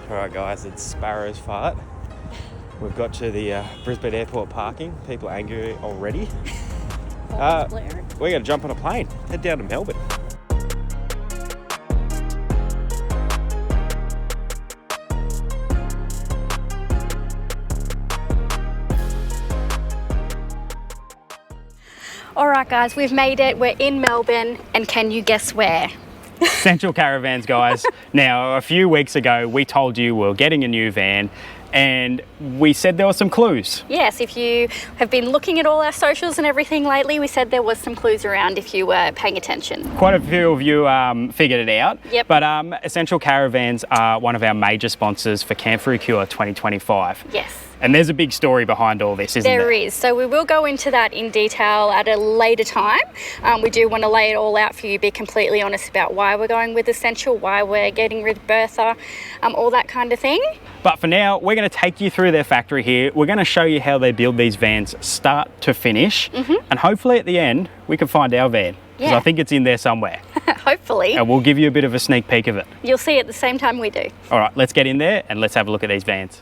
Alright guys, it's Sparrow's fart. We've got to the Brisbane Airport parking. People are angry already. We're going to jump on a plane, head down to Melbourne. Alright guys, we've made it. We're in Melbourne, and can you guess where? Essential Caravans, guys. Now, a few weeks ago, we told you we were getting a new van, and we said there were some clues. Yes, if you have been looking at all our socials and everything lately, we said there was some clues around if you were paying attention. Quite a few of you figured it out. Yep. But Essential Caravans are one of our major sponsors for Camp Cure 2025. Yes. And there's a big story behind all this, isn't there? There is. So we will go into that in detail at a later time. We do want to lay it all out for you, be completely honest about why we're going with Essential, why we're getting rid of Bertha, all that kind of thing. But for now, we're going to take you through their factory here. We're going to show you how they build these vans start to finish. And hopefully at the end, we can find our van. Because I think it's in there somewhere. Hopefully. And we'll give you a bit of a sneak peek of it. You'll see it at the same time we do. All right, let's get in there and let's have a look at these vans.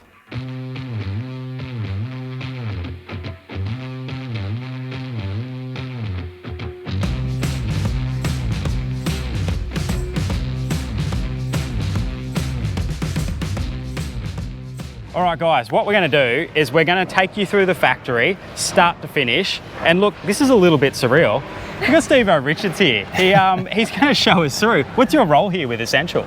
All right guys, what we're going to do is we're going to take you through the factory, start to finish. And look, this is a little bit surreal. We've got Steve Richards here. He's going to show us through. What's your role here with Essential?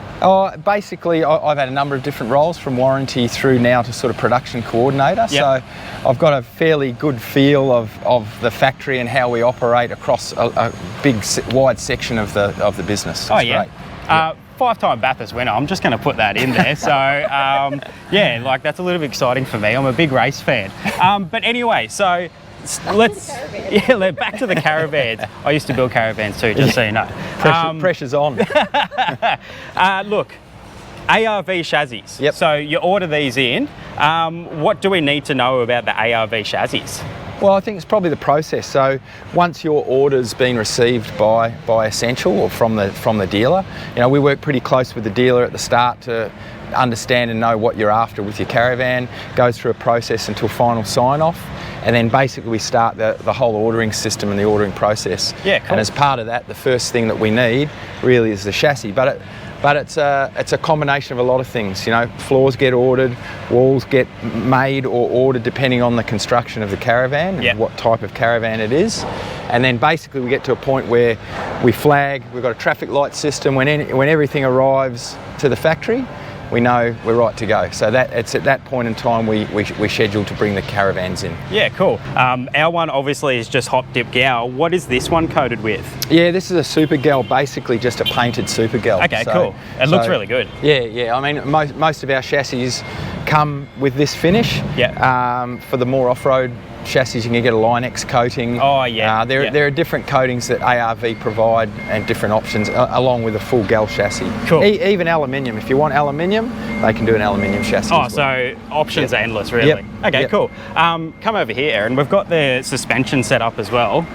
Basically, I've had a number of different roles, from warranty through now to sort of production coordinator. Yep. So I've got a fairly good feel of the factory and how we operate across a big, wide section of the business. It's yeah. Great. Five-time Bathurst winner. I'm just going to put that in there. So, yeah, like that's a little bit exciting for me. I'm a big race fan. But anyway, so let's back to the caravans. I used to build caravans too, just so you know. Pressure's on. Look, ARV chassis. Yep. So you order these in. What do we need to know about the ARV chassis? Well, I think it's probably the process. So once your order's been received by Essential or from the dealer, you know, we work pretty close with the dealer at the start to understand and know what you're after with your caravan. Goes through a process until final sign off, and then basically we start the whole ordering system and the ordering process. Yeah, cool. And as part of that, the first thing that we need really is the chassis. But it's a combination of a lot of things. You know, floors get ordered, walls get made or ordered depending on the construction of the caravan and what type of caravan it is. And then basically we get to a point where we flag, we've got a traffic light system. When everything arrives to the factory, we know we're right to go. So it's at that point in time we schedule to bring the caravans in. Yeah, cool. Our one obviously is just hot dip gal. What is this one coated with? Yeah, this is a super gal, basically just a painted super gal. Okay, cool. It looks really good. Yeah. I mean, most of our chassis come with this finish. Yeah. For the more off-road chassis, you can get a Line-X coating. Oh yeah. There are different coatings that ARV provide and different options along with a full gal chassis. Cool. Even aluminium. If you want aluminium, they can do an aluminium chassis. Oh, so options are endless, really. Yep. Okay, cool. Come over here, Erin. We've got the suspension set up as well.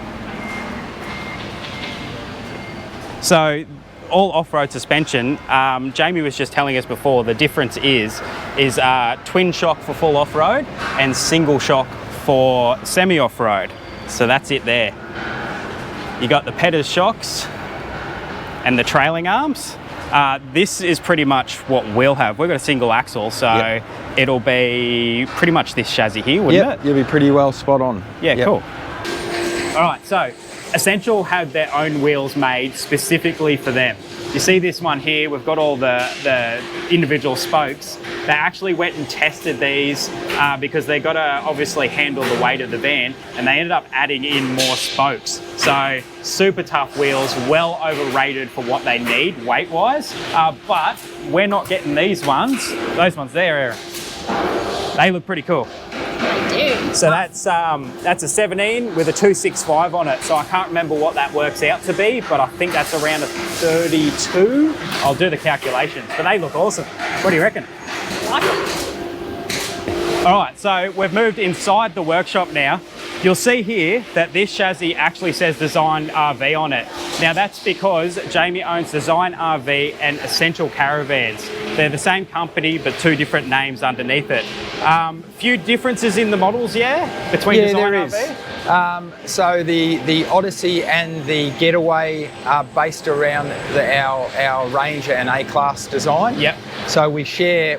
So all off-road suspension, Jamie was just telling us before, the difference is twin shock for full off-road and single shock for semi-off-road. So that's it there. You got the Peters shocks and the trailing arms. This is pretty much what we'll have. We've got a single axle, so it'll be pretty much this chassis here, wouldn't it? You'll be pretty well spot on. Yeah, cool. All right, so Essential have their own wheels made specifically for them. You see this one here, we've got all the individual spokes. They actually went and tested these because they got to obviously handle the weight of the van, and they ended up adding in more spokes. So super tough wheels, well overrated for what they need weight-wise, but we're not getting these ones. Those ones there, Erin. They look pretty cool. So that's a 17 with a 265 on it. So I can't remember what that works out to be, but I think that's around a 32. I'll do the calculations, but they look awesome. What do you reckon? I like it. All right, so we've moved inside the workshop now. You'll see here that this chassis actually says Design RV on it. Now that's because Jamie owns Design RV and Essential Caravans. They're the same company, but two different names underneath it. Few differences in the models, between Design RV? So the Odyssey and the Getaway are based around our Ranger and A-Class design. Yep. So we share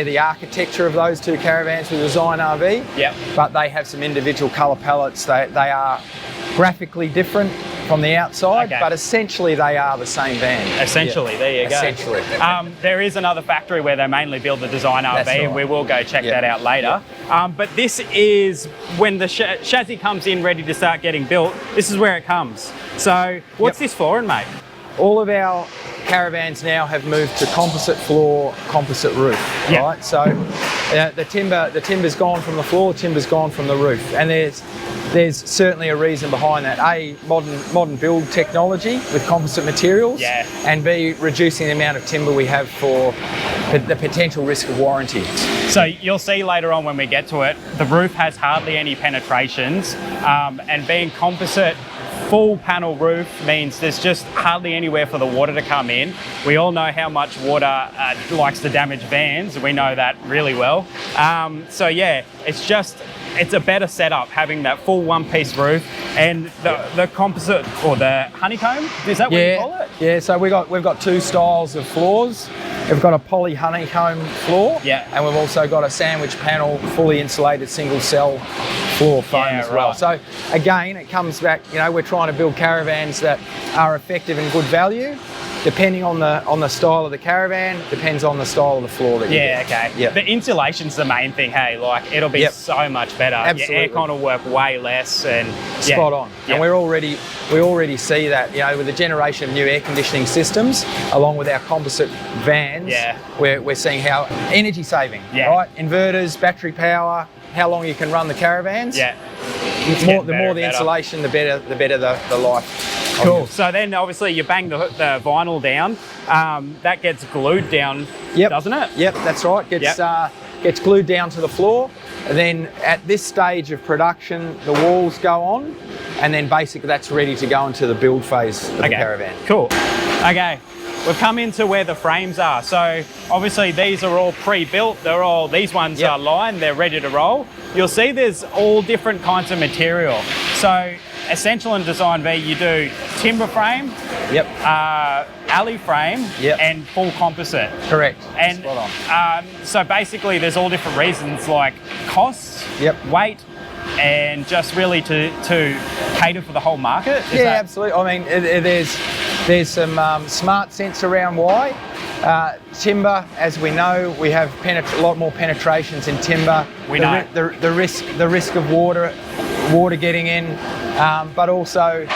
the architecture of those two caravans with Design RV. Yep. But they have some individual colour palettes. They are graphically different from the outside, but essentially they are the same van. Essentially, there you go. Essentially. There is another factory where they mainly build the Design RV, and we will go check that out later. But this is when the chassis comes in ready to start getting built, this is where it comes. So what's this for, mate? All of our caravans now have moved to composite floor, composite roof, right? So the timber's gone from the floor, the timber's gone from the roof, and there's certainly a reason behind that. A, modern build technology with composite materials, and B, reducing the amount of timber we have for the potential risk of warranty. So you'll see later on when we get to it, the roof has hardly any penetrations, and being composite full panel roof means there's just hardly anywhere for the water to come in. We all know how much water likes to damage vans. We know that really well. So yeah, it's a better setup having that full one-piece roof and the composite or the honeycomb. Is that what you call it? Yeah. So we've got two styles of floors. We've got a poly honeycomb floor, and we've also got a sandwich panel, fully insulated single cell floor foam as well. So again, it comes back, we're trying to build caravans that are effective and good value. Depending on the style of the caravan, depends on the style of the floor that you get. Okay. The insulation's the main thing, hey? Like, it'll be so much better. Absolutely. Your aircon will work way less and... Spot on. And we already see that, with the generation of new air conditioning systems, along with our composite vans, we're seeing how energy saving, right? Inverters, battery power, how long you can run the caravans. The more the insulation, the better the life. Cool. So then obviously you bang the vinyl down, that gets glued down, doesn't it? Yep, that's right. Gets glued down to the floor. And then at this stage of production, the walls go on, and then basically that's ready to go into the build phase of the caravan. Cool. Okay. We've come into where the frames are. So obviously these are all pre-built. These ones are lined, they're ready to roll. You'll see there's all different kinds of material. So Essential and Design V, you do timber frame, alley frame, and full composite. Correct. And so basically there's all different reasons like costs, weight, and just really to cater for the whole market. Absolutely. I mean, there's some smart sense around why. Timber, as we know, we have a lot more penetrations in timber. We know the risk of water getting in, but also,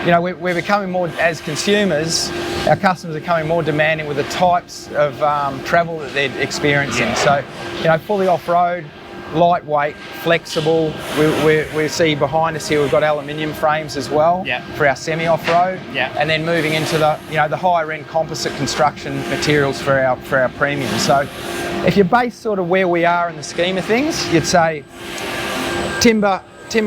we're becoming more, as consumers, our customers are becoming more demanding with the types of travel that they're experiencing. So, fully off-road, lightweight, flexible. We see behind us here we've got aluminium frames as well for our semi-off-road, and then moving into the the higher end composite construction materials for our premium. So if you base sort of where we are in the scheme of things, you'd say timber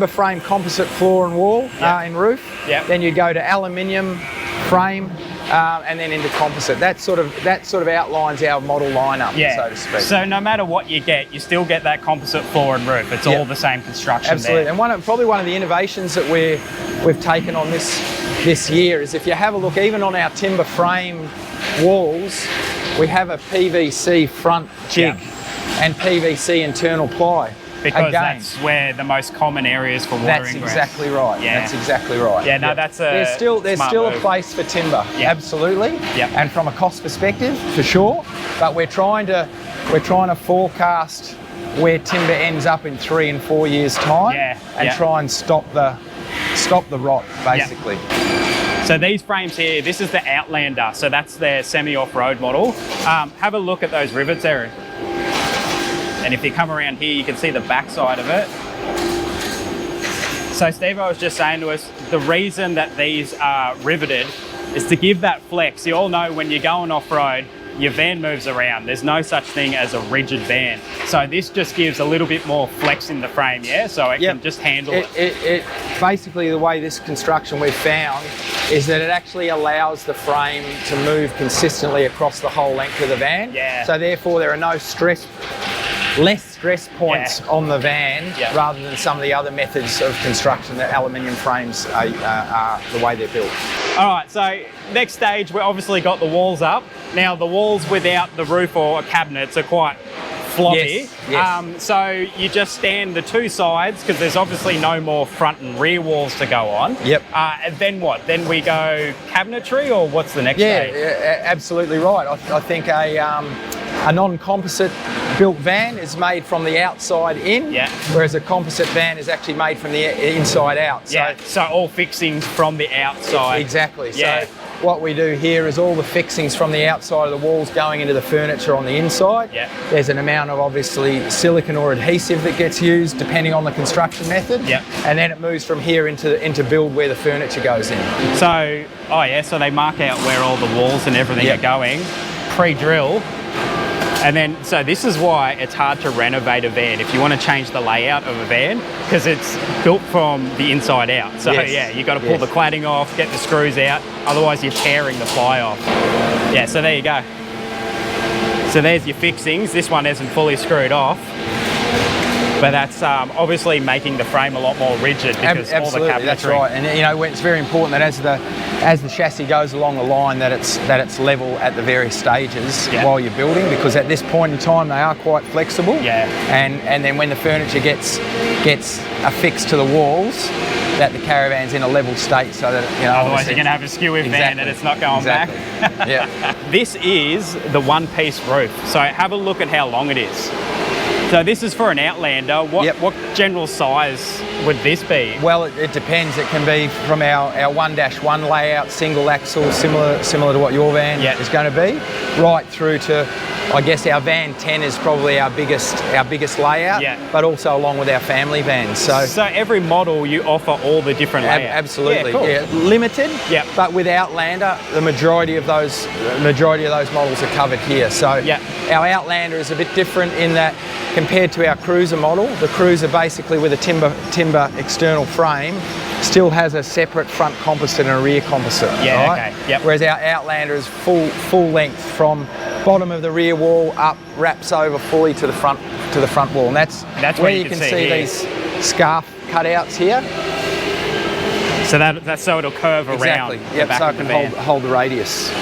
frame, composite floor and wall and roof. Then you go to aluminium frame. And then into composite. That sort of outlines our model lineup, so to speak. So no matter what you get, you still get that composite floor and roof. It's all the same construction. Absolutely. And probably one of the innovations that we've taken on this year is if you have a look, even on our timber frame walls, we have a PVC front jig and PVC internal ply. Because that's where the most common areas for watering. That's exactly right. That's exactly right. That's there's still a place for timber. Absolutely. And from a cost perspective, for sure. But we're trying to forecast where timber ends up in 3 and 4 years' time, and try and stop the rot, basically. So these frames here, this is the Outlander. So that's their semi-off-road model. Have a look at those rivets, Erin. And if you come around here, you can see the back side of it. So Steve, I was just saying to us, the reason that these are riveted is to give that flex. You all know when you're going off-road, your van moves around. There's no such thing as a rigid van. So this just gives a little bit more flex in the frame, yeah? So it can just handle it. Basically, the way this construction we've found is that it actually allows the frame to move consistently across the whole length of the van. Yeah. So therefore, there are no less stress points on the van rather than some of the other methods of construction that aluminium frames are the way they're built. All right, so next stage, we've obviously got the walls up. Now the walls without the roof or cabinets are quite floppy. Yes. So you just stand the two sides because there's obviously no more front and rear walls to go on. Yep. And then what? Then we go cabinetry, or what's the next stage? Yeah, absolutely right. I think a non-composite built van is made from the outside in, whereas a composite van is actually made from the inside out. So all fixings from the outside. Exactly. Yeah. So what we do here is all the fixings from the outside of the walls going into the furniture on the inside. Yeah. There's an amount of obviously silicone or adhesive that gets used depending on the construction method. Yeah. And then it moves from here into build where the furniture goes in. So, so they mark out where all the walls and everything are going, pre-drill. And then, so this is why it's hard to renovate a van if you want to change the layout of a van, because it's built from the inside out. So you've got to pull the cladding off, get the screws out, otherwise you're tearing the fly off. Yeah, so there you go. So there's your fixings. This one isn't fully screwed off, but that's obviously making the frame a lot more rigid because all the cabinetry. That's right. And you know, it's very important that as the chassis goes along the line, that it's level at the various stages while you're building, because at this point in time they are quite flexible. Yeah. And then when the furniture gets affixed to the walls, that the caravan's in a level state, so that otherwise you're going to have a skew van and it's not going back. Yeah. This is the one-piece roof. So have a look at how long it is. So this is for an Outlander. What general size would this be? Well, it depends. It can be from our 1-1 layout, single axle, similar to what your van is going to be, right through to, I guess, our van 10 is probably our biggest layout, but also along with our family vans. So every model you offer all the different layouts. Absolutely. Yeah, cool. Limited, but with Outlander, the majority of those models are covered here. So our Outlander is a bit different in that, compared to our Cruiser model, the Cruiser basically with a timber external frame still has a separate front composite and a rear composite. Whereas our Outlander is full length from bottom of the rear wall up, wraps over fully to the front wall, and that's where you can see these scarf cutouts here. So that's so it'll curve around the back of the van. Hold the radius.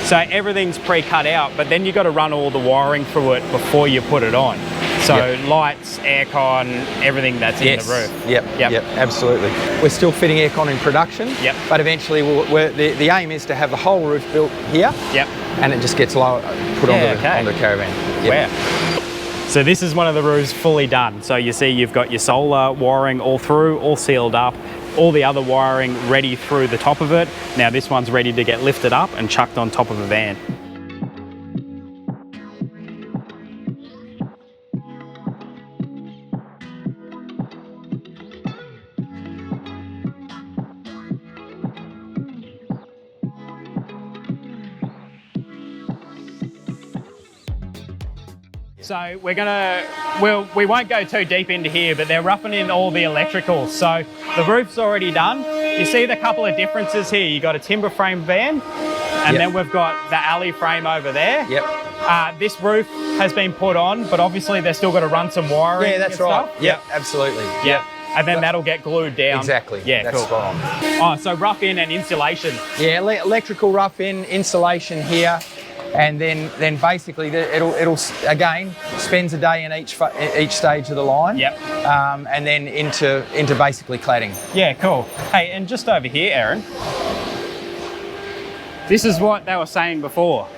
So everything's pre-cut out, but then you've got to run all the wiring through it before you put it on. So lights, aircon, everything that's in the roof. Yep, absolutely. We're still fitting aircon in production, but eventually the aim is to have the whole roof built here, and it just gets put onto the caravan. Wow. So this is one of the roofs fully done. So you see you've got your solar wiring all through, all sealed up, all the other wiring ready through the top of it. Now this one's ready to get lifted up and chucked on top of a van. So we won't go too deep into here, but they're roughing in all the electricals. So the roof's already done. You see the couple of differences here. You got a timber frame van, and then we've got the alley frame over there. This roof has been put on, but obviously they've still got to run some wiring. Yeah, that's right. Yep, absolutely. And then that'll get glued down. Exactly. Yeah, that's cool. spot on. Oh, so rough in and insulation. Yeah, electrical rough in, insulation here. And then basically it'll again spends a day in each stage of the line. And then into basically cladding. Yeah, cool. Hey, and just over here, Erin, this is what they were saying before.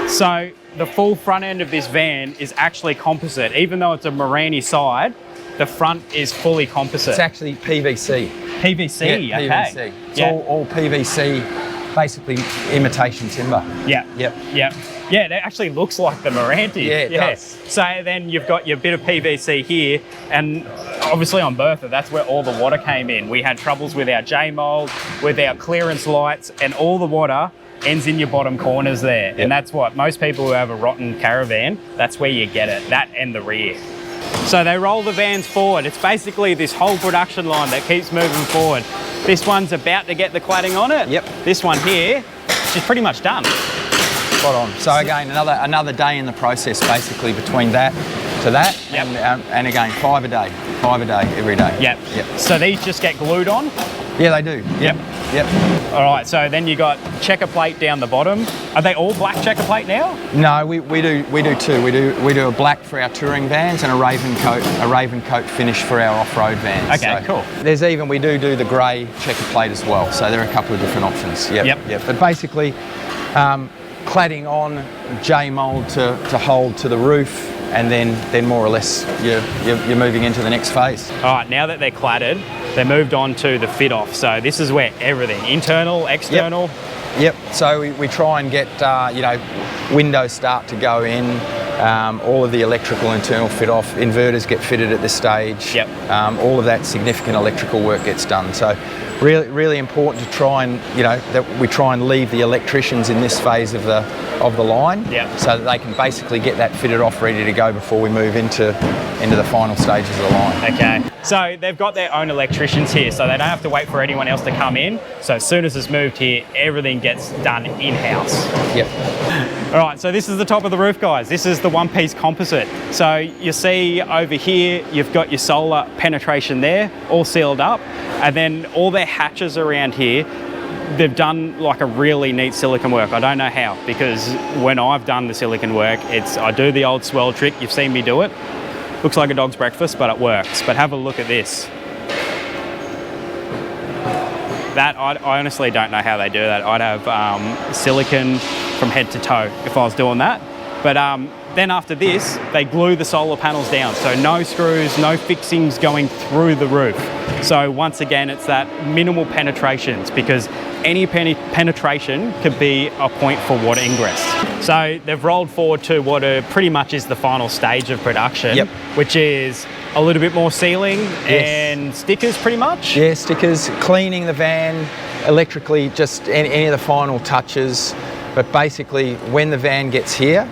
So the full front end of this van is actually composite, even though it's a Marani side. The front is fully composite. It's actually PVC. PVC. Yeah, PVC. It's all PVC. Basically imitation timber. Yeah, it actually looks like the Marani. Yeah, it does. So then you've got your bit of PVC here, and obviously on Bertha, that's where all the water came in. We had troubles with our J-mold, with our clearance lights, and all the water ends in your bottom corners there. Yep. And that's what most people who have a rotten caravan, that's where you get it, that and the rear. So they roll the vans forward. It's basically this whole production line that keeps moving forward. This one's about to get the cladding on it. Yep. This one here, she's pretty much done. Spot on. So again, another day in the process, basically between that to that, Yep. and again 5 a day, every day. Yep. Yep. So these just get glued on? Yeah, they do. Yep. Yep. All right, so then you got checker plate down the bottom. Are they all black checker plate now? No, we do two. We do a black for our touring vans and a raven coat finish for our off-road vans. Okay, so cool. There's even, we do the grey checker plate as well. So there are a couple of different options. Yep. But basically, cladding on, J-mould to hold to the roof, and then more or less you're moving into the next phase. All right, now that they're cladded, they moved on to the fit off. So this is where everything, internal, external. Yep. So we try and get windows start to go in. All of the electrical internal fit off. Inverters get fitted at this stage. Yep. All of that significant electrical work gets done. So really important to try and that we try and leave the electricians in this phase of the line. Yep. So that they can basically get that fitted off, ready to go before we move into the final stages of the line. Okay. So they've got their own electricians here, so they don't have to wait for anyone else to come in. So as soon as it's moved here, everything gets done in-house. Yep. All right, so this is the top of the roof, guys. This is the one-piece composite. So you see over here, you've got your solar penetration there, all sealed up. And then all their hatches around here, they've done like a really neat silicone work. I don't know how, because when I've done the silicone work, I do the old swirl trick. You've seen me do it. Looks like a dog's breakfast, but it works. But have a look at this. That, I honestly don't know how they do that. I'd have silicone from head to toe if I was doing that. But then after this, they glue the solar panels down. So no screws, no fixings going through the roof. So once again, it's that minimal penetrations, because any penetration could be a point for water ingress. So they've rolled forward to what pretty much is the final stage of production, Yep. which is a little bit more sealing and stickers pretty much. Yeah, stickers, cleaning the van, electrically, just any of the final touches. But basically, when the van gets here,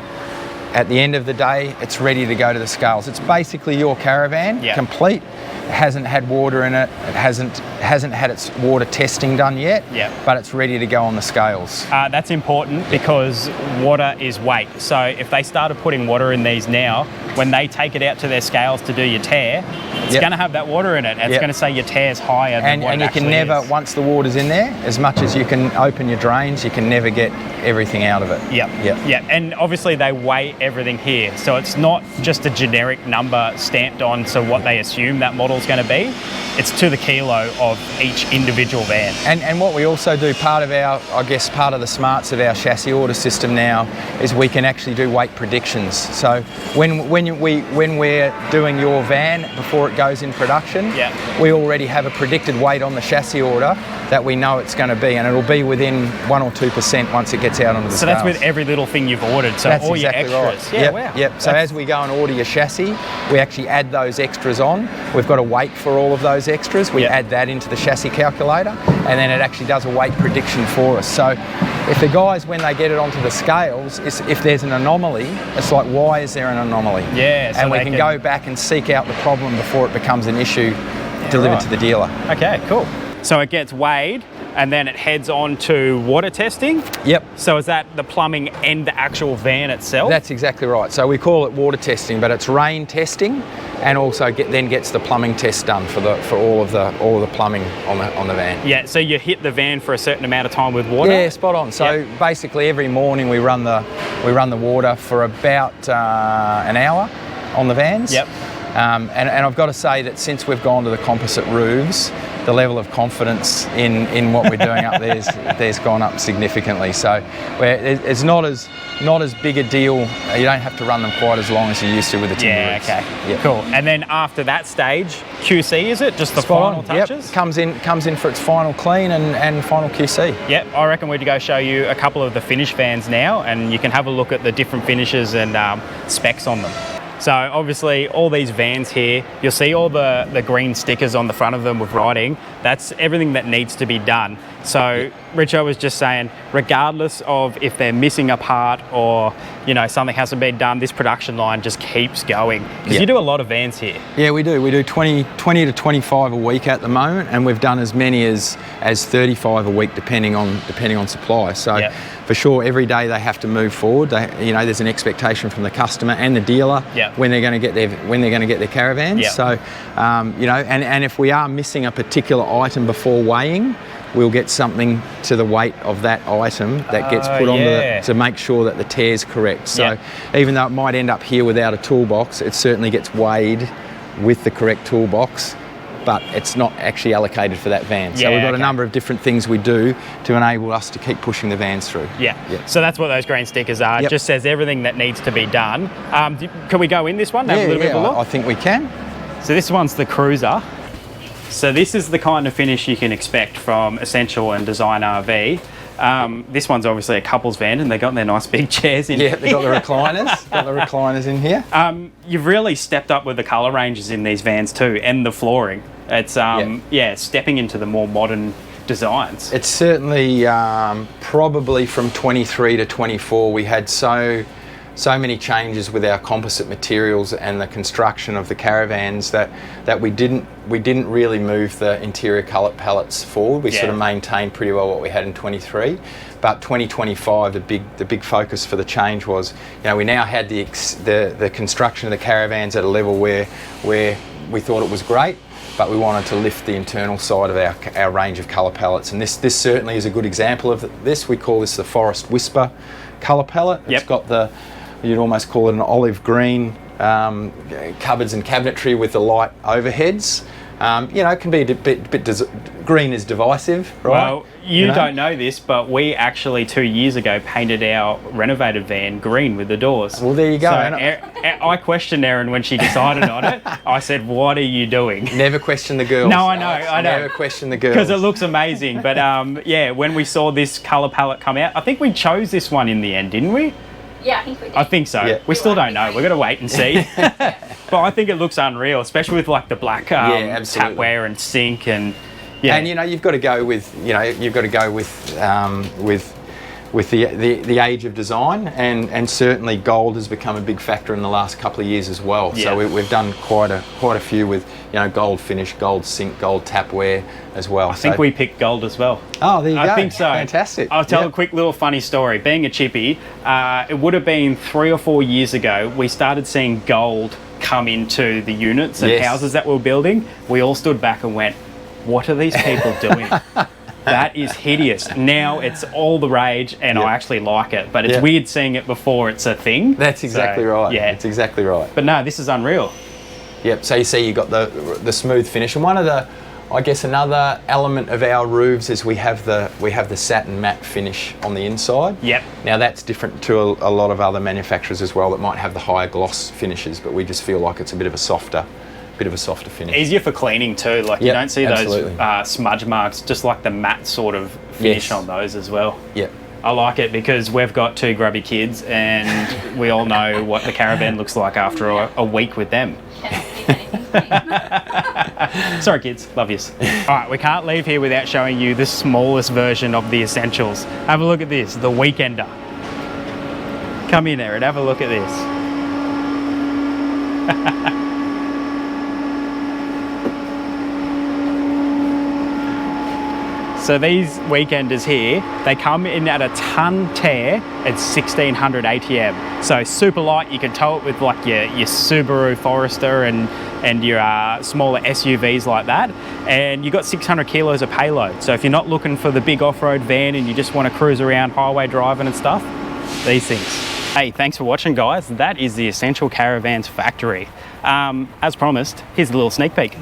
at the end of the day, it's ready to go to the scales. It's basically your caravan, complete. It hasn't had water in it. It hasn't had its water testing done yet, but it's ready to go on the scales. That's important because water is weight. So if they started putting water in these now, when they take it out to their scales to do your tear, it's going to have that water in it. And it's going to say your tear's higher than what it actually is. And you can never, once the water's in there, as much as you can open your drains, you can never get everything out of it. Yeah. And obviously they weigh everything here. So it's not just a generic number stamped on to what they assume that model's going to be. It's to the kilo of each individual van. And what we also do, part of the smarts of our chassis order system now, is we can actually do weight predictions. So when we're doing your van before it goes in production, we already have a predicted weight on the chassis order that we know it's going to be, and it'll be within 1 or 2% once it gets out onto the scales. So that's with every little thing you've ordered, so that's all exactly your extras. Right. Yeah, wow. Yep. So as we go and order your chassis, we actually add those extras on. We've got a weight for all of those extras. We add that into the chassis calculator, and then it actually does a weight prediction for us. So if the guys, when they get it onto the scales, if there's an anomaly, it's like, why is there an anomaly? Yeah. So and we can go back and seek out the problem before it becomes an issue delivered to the dealer. Okay, cool. So it gets weighed and then it heads on to water testing? Yep. So is that the plumbing and the actual van itself? That's exactly right. So we call it water testing, but it's rain testing, and also then gets the plumbing test done for all of the plumbing on the van. Yeah, so you hit the van for a certain amount of time with water? Yeah, spot on. So basically every morning we run the water for about an hour on the vans. Yep. And I've got to say that since we've gone to the composite roofs, the level of confidence in what we're doing up there's gone up significantly. So it's not as big a deal. You don't have to run them quite as long as you used to with the timber roofs. Okay. Yep. Cool. And then after that stage, QC, is it? Just the final touches? Yep. Comes in for its final clean and final QC. Yep. I reckon we're to go show you a couple of the finished vans now, and you can have a look at the different finishes and specs on them. So obviously all these vans here, you'll see all the green stickers on the front of them with writing. That's everything that needs to be done. So Richo was just saying, regardless of if they're missing a part or, you know, something hasn't been done, this production line just keeps going. Because you do a lot of vans here. Yeah, we do. We do 20 to 25 a week at the moment, and we've done as many as 35 a week depending on supply. So for sure, every day they have to move forward. You know, there's an expectation from the customer and the dealer when they're going to get their caravans. So you know, and if we are missing a particular item before weighing, we'll get something to the weight of that item that gets put on to make sure that the tear's correct. So even though it might end up here without a toolbox, it certainly gets weighed with the correct toolbox, but it's not actually allocated for that van. So we've got a number of different things we do to enable us to keep pushing the vans through. So that's what those green stickers are. It just says everything that needs to be done. Can we go in this one? Have a little bit of a look? I think we can. So this one's the Cruiser. So this is the kind of finish you can expect from Essential and Design RV. This one's obviously a couple's van, and they got their nice big chairs in. Yeah, they got the recliners. Got the recliners in here. You've really stepped up with the colour ranges in these vans too, and the flooring. It's stepping into the more modern designs. It's certainly probably from 23 to 24 we had so many changes with our composite materials and the construction of the caravans that we didn't really move the interior colour palettes forward. We sort of maintained pretty well what we had in 23. But 2025, the big focus for the change was, you know, we now had the construction of the caravans at a level where we thought it was great, but we wanted to lift the internal side of our range of colour palettes. And this certainly is a good example of this. We call this the Forest Whisper colour palette. It's got you'd almost call it an olive green cupboards and cabinetry with the light overheads. You know, it can be a bit green is divisive, right? Well, you don't know this, but we actually 2 years ago painted our renovated van green with the doors. Well, there you go. So I questioned Erin when she decided on it. I said, "What are you doing?" Never question the girls. No, I know. Never question the girls. Because it looks amazing. But when we saw this colour palette come out, I think we chose this one in the end, didn't we? Yeah, I think we did. I think so. Yeah. We still don't know. We've got to wait and see. But I think it looks unreal, especially with like the black tapware and sink and And you know, you've got to go with the age of design, and certainly gold has become a big factor in the last couple of years as well. So we've done quite a few with, you know, gold finish, gold sink, gold tapware as well. I think we picked gold as well. Oh, there you go. I think so. Fantastic. I'll tell a quick little funny story. Being a chippy, it would have been 3 or 4 years ago, we started seeing gold come into the units and houses that we were building. We all stood back and went, what are these people doing? That is hideous. Now it's all the rage, and I actually like it. But it's weird seeing it before it's a thing. That's exactly right. Yeah, that's exactly right. But no, this is unreal. Yep. So you see, you got the smooth finish, and one of the, I guess, another element of our roofs is we have the satin matte finish on the inside. Yep. Now that's different to a lot of other manufacturers as well that might have the higher gloss finishes, but we just feel like it's a bit of a softer finish. Easier for cleaning too. Like you don't see those smudge marks, just like the matte sort of finish on those as well. Yep. I like it because we've got 2 grubby kids, and we all know what the caravan looks like after a week with them. Sorry kids, love yous. Alright, we can't leave here without showing you the smallest version of the Essentials. Have a look at this, the Weekender. Come in there and have a look at this. So these Weekenders here, they come in at a ton tear at 1600 ATM. So super light, you can tow it with like your Subaru Forester and your smaller SUVs like that. And you got 600 kilos of payload. So if you're not looking for the big off-road van and you just want to cruise around highway driving and stuff, these things. Hey, thanks for watching guys. That is the Essential Caravans factory. As promised, here's a little sneak peek.